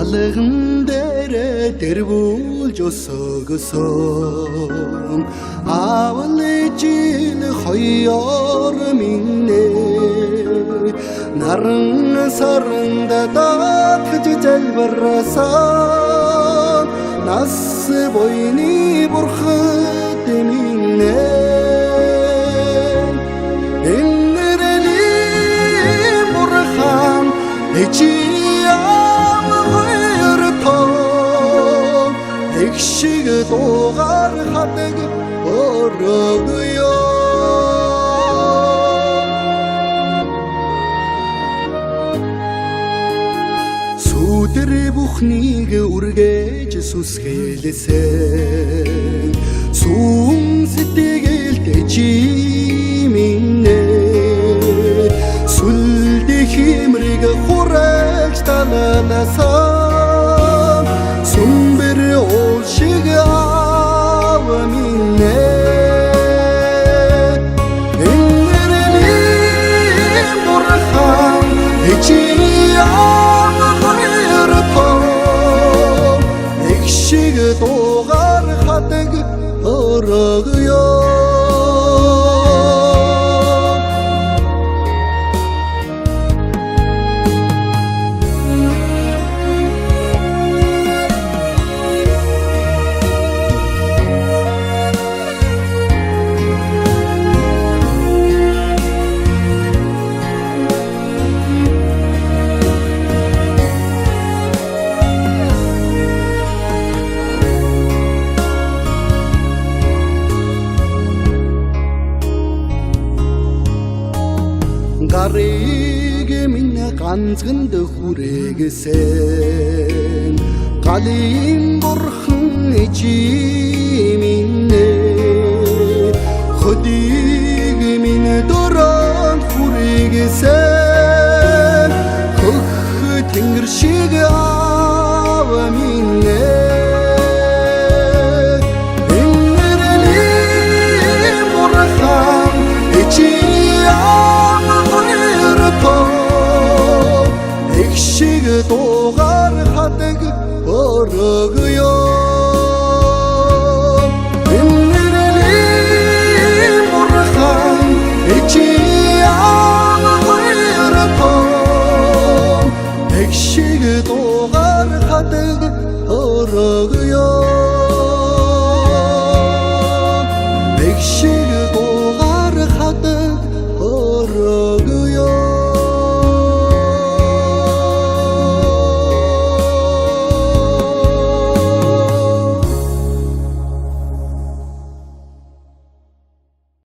алган дээрээ дэрвүүлж өсгсөн аавал ижил хоёроор минь наран саранда татгаж залбирсан нас бойны бурхад минь энэрли бурхан эчи эгшиг дуугаар хадаг өргөё сүдэр бүхнийг үргэж сүсгэлсэн сүм сэтгэлд чи минь сүлдэ химрэг хурагч таланасаа сүмбэр уулшиг аав минь энэрли бурхан эчи эгшиг дуугаар хадаг өргөё гарыг минь ганцганд хүрээгэсэн галын бурхан чи минь хөдийг минь дөрөнд хүрээгэсэн хөх тэнгэр шиг аав минь энэрли бурхан чи эгшиг дуугаар хадаг өргөё